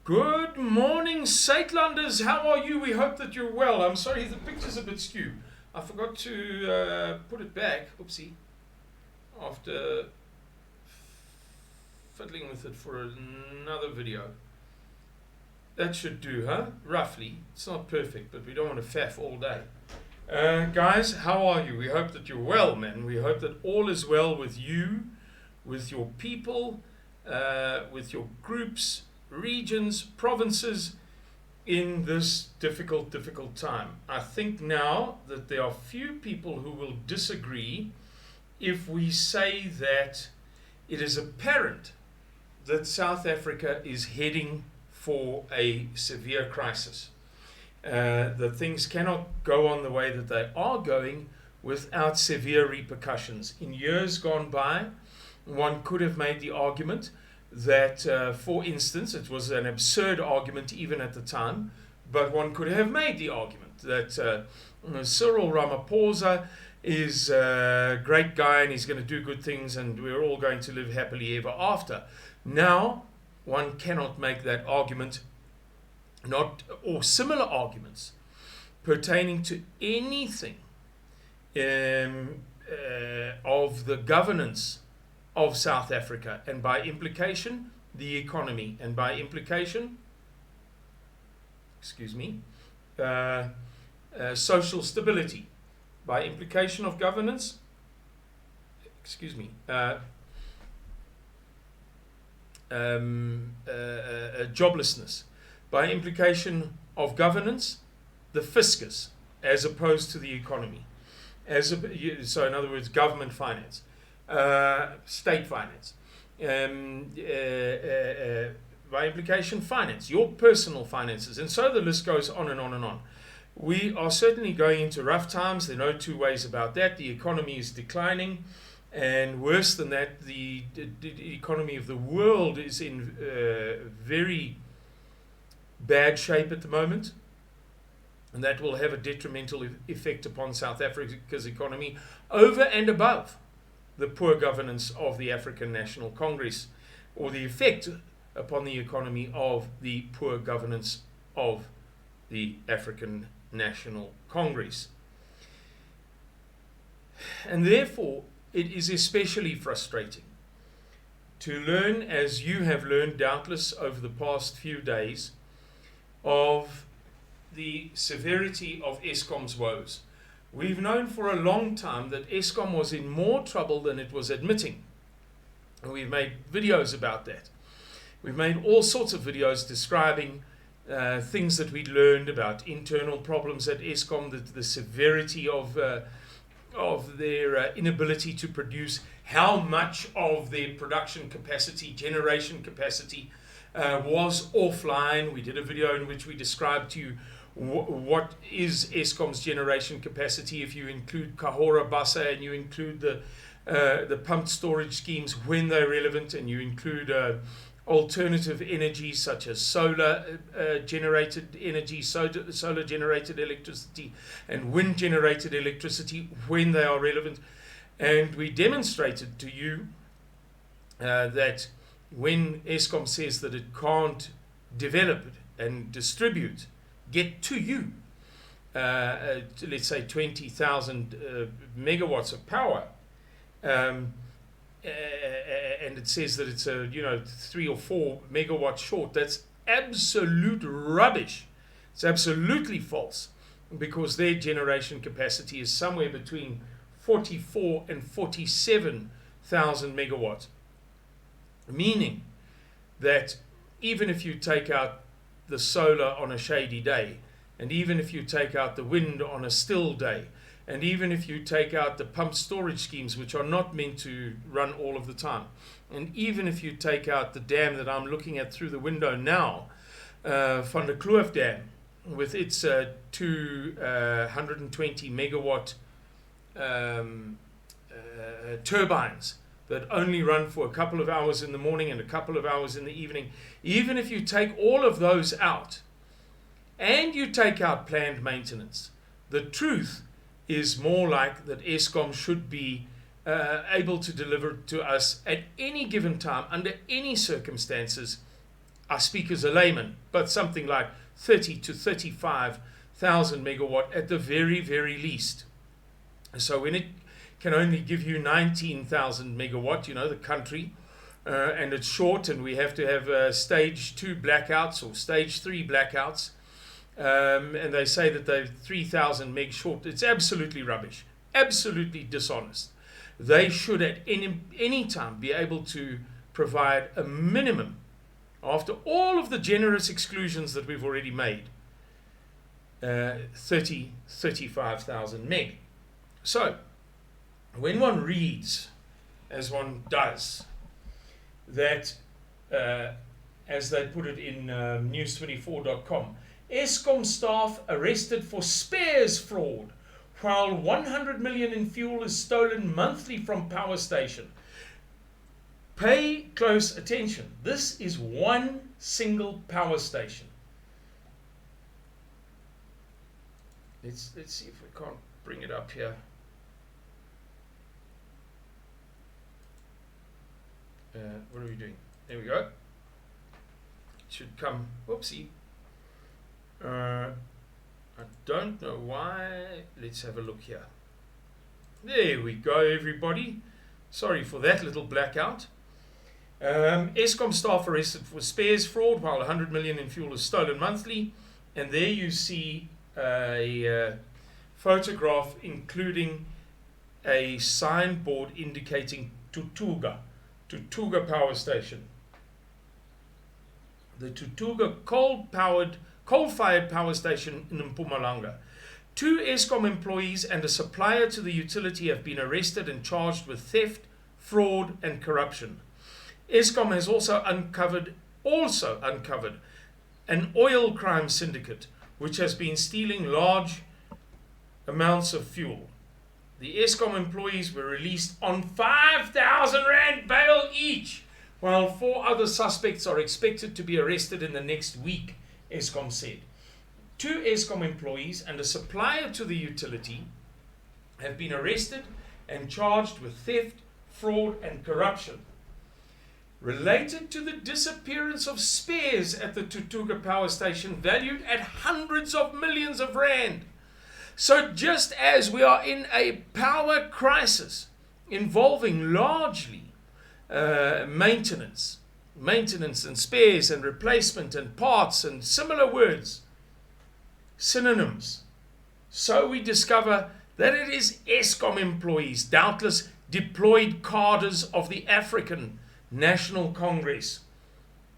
Good morning, Saitlanders. How are you? We hope that you're well. I'm sorry, the picture's a bit skewed. I forgot to put it back. Oopsie. After fiddling with it for another video. That should do, huh? Roughly. It's not perfect, but we don't want to faff all day. Guys, how are you? We hope that you're well, man. We hope that all is well with you, with your people, with your groups, regions, provinces in this difficult time. I think now that there are few people who will disagree if we say that it is apparent that South Africa is heading for a severe crisis. That things cannot go on the way that they are going without severe repercussions. In years gone by, one could have made the argument that, for instance, it was an absurd argument even at the time, but one could have made the argument that Cyril Ramaphosa is a great guy and he's going to do good things and we're all going to live happily ever after. Now, one cannot make that argument, or similar arguments pertaining to anything of the governance of South Africa, and by implication, the economy, and by implication, social stability, by implication of governance, joblessness, by implication of governance, the fiscus, as opposed to the economy. So in other words, government finance. State finance, by implication finance, your personal finances, and so the list goes on and on and on. We are certainly going into rough times. There are no two ways about that. The economy is declining, and worse than that, the economy of the world is in very bad shape at the moment, and that will have a detrimental effect upon South Africa's economy over and above the poor governance of the African National Congress, or the effect upon the economy of the poor governance of the African National Congress. And therefore, it is especially frustrating to learn, as you have learned doubtless over the past few days, of the severity of Eskom's woes. We've known for a long time that Eskom was in more trouble than it was admitting. And we've made videos about that. We've made all sorts of videos describing things that we'd learned about internal problems at Eskom, the severity of their inability to produce, how much of their production capacity, generation capacity, was offline. We did a video in which we described to you what is Eskom's generation capacity if you include Kahora Bassa and you include the pumped storage schemes when they're relevant, and you include alternative energy such as solar generated energy, solar generated electricity and wind generated electricity when they are relevant. And we demonstrated to you that when Eskom says that it can't develop and distribute, get to you, let's say 20,000 megawatts of power, and it says that it's 3 or 4 megawatts short. That's absolute rubbish. It's absolutely false, because their generation capacity is somewhere between 44 and 47,000 megawatts, meaning that even if you take out the solar on a shady day, and even if you take out the wind on a still day, and even if you take out the pumped storage schemes, which are not meant to run all of the time, and even if you take out the dam that I'm looking at through the window now, Van der Kloof Dam, with its 220 megawatt turbines that only run for a couple of hours in the morning and a couple of hours in the evening, even if you take all of those out and you take out planned maintenance, the truth is more like that Eskom should be able to deliver to us at any given time, under any circumstances, I speak as a layman, but something like 30 to 35,000 megawatt at the very, very least. So when it can only give you 19,000 megawatt, you know, the country, and it's short, and we have to have stage 2 blackouts or stage 3 blackouts, and they say that they're 3,000 meg short. It's absolutely rubbish, absolutely dishonest. They should at any time be able to provide a minimum, after all of the generous exclusions that we've already made, 35,000 meg. So when one reads, as one does, that as they put it in news24.com, Eskom staff arrested for spares fraud, while 100 million in fuel is stolen monthly from power station. Pay close attention. This is one single power station. Let's see if we can't bring it up here. What are we doing? There we go. It should come. Whoopsie. I don't know why. Let's have a look here. There we go, everybody. Sorry for that little blackout. Eskom staff arrested for spares fraud, while 100 million in fuel is stolen monthly. And there you see a photograph including a signboard indicating Tutuga power station. The Tutuga coal-fired power station in Mpumalanga. 2 Eskom employees and a supplier to the utility have been arrested and charged with theft, fraud and corruption. Eskom has also uncovered an oil crime syndicate which has been stealing large amounts of fuel. The Eskom employees were released on 5,000 rand bail each, while 4 other suspects are expected to be arrested in the next week, Eskom said. 2 Eskom employees and a supplier to the utility have been arrested and charged with theft, fraud and corruption related to the disappearance of spares at the Tutuga power station valued at hundreds of millions of rand. So just as we are in a power crisis involving largely maintenance and spares and replacement and parts and similar words, synonyms, so we discover that it is Eskom employees, doubtless deployed cadres of the African National Congress,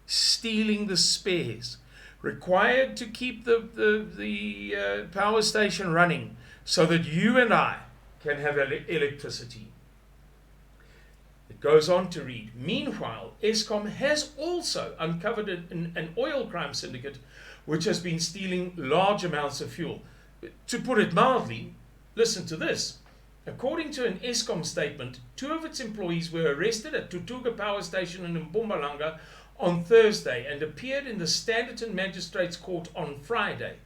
stealing the spares required to keep the power station running so that you and I can have electricity. It goes on to read, meanwhile, Eskom has also uncovered an oil crime syndicate which has been stealing large amounts of fuel. To put it mildly, listen to this. According to an Eskom statement, 2 of its employees were arrested at Tutuga power station in Mpumalanga on Thursday and appeared in the Standerton Magistrates Court on Friday.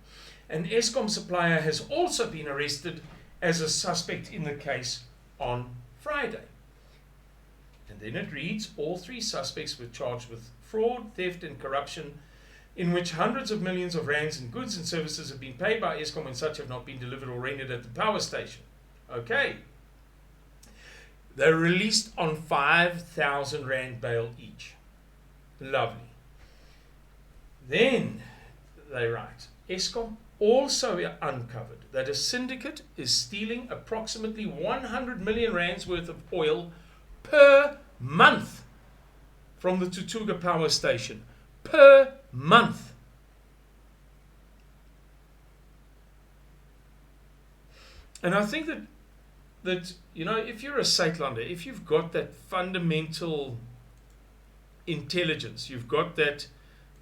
An Eskom supplier has also been arrested as a suspect in the case on Friday. And then it reads, all 3 suspects were charged with fraud, theft and corruption, in which hundreds of millions of rands in goods and services have been paid by Eskom and such have not been delivered or rendered at the power station. Okay. They're released on 5,000 rand bail each. Lovely. Then they write, Eskom also uncovered that a syndicate is stealing approximately 100 million rands worth of oil per month from the Tutuga power station. Per month. And I think that you know, if you're a Satellander, if you've got that fundamental intelligence, you've got that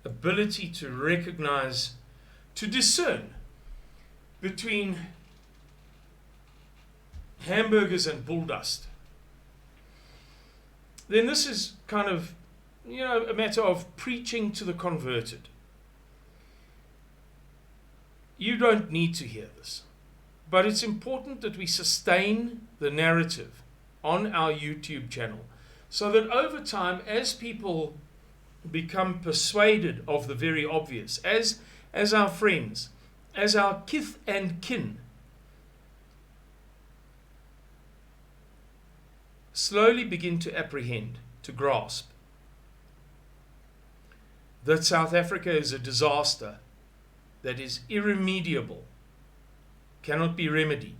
ability to recognize, to discern between hamburgers and bull dust, then this is kind of, you know, a matter of preaching to the converted. You don't need to hear this. But it's important that we sustain the narrative on our YouTube channel so that over time, as people become persuaded of the very obvious, as our friends, as our kith and kin, slowly begin to apprehend, to grasp, that South Africa is a disaster that is irremediable, cannot be remedied,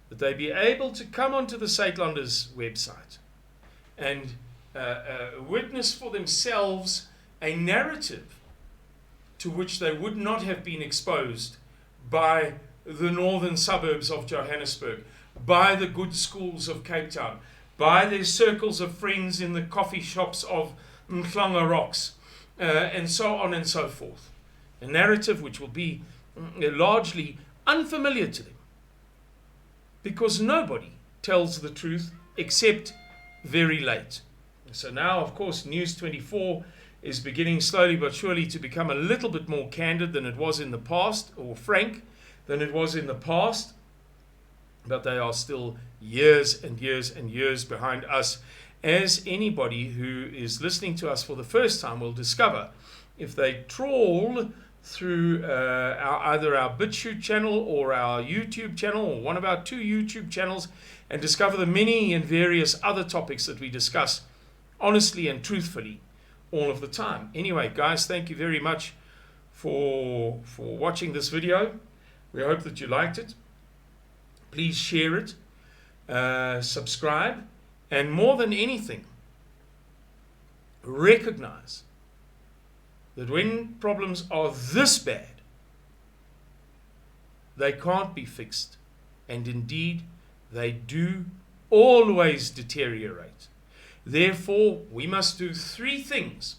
that they be able to come onto the Suidlanders website and witness for themselves a narrative to which they would not have been exposed by the northern suburbs of Johannesburg, by the good schools of Cape Town, by their circles of friends in the coffee shops of Mhlanga Rocks, and so on and so forth. A narrative which will be largely unfamiliar to them, because nobody tells the truth except very late. So now, of course, News 24 is beginning slowly but surely to become a little bit more candid than it was in the past, or frank than it was in the past, but they are still years and years and years behind us, as anybody who is listening to us for the first time will discover if they trawl through either our BitChute channel or our YouTube channel, or one of our 2 YouTube channels, and discover the many and various other topics that we discuss honestly and truthfully all of the time. Anyway, guys, thank you very much for watching this video. We hope that you liked it. Please share it, subscribe, and more than anything, recognize that when problems are this bad, they can't be fixed, and indeed they do always deteriorate. Therefore, we must do 3 things.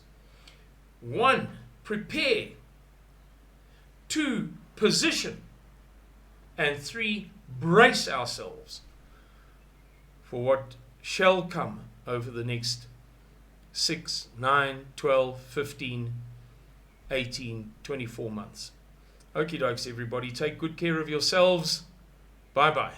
1, prepare. 2, position. And 3, brace ourselves for what shall come over the next 6, 9, 12, 15, 18, 24 months. Okie dokes, everybody. Take good care of yourselves. Bye-bye.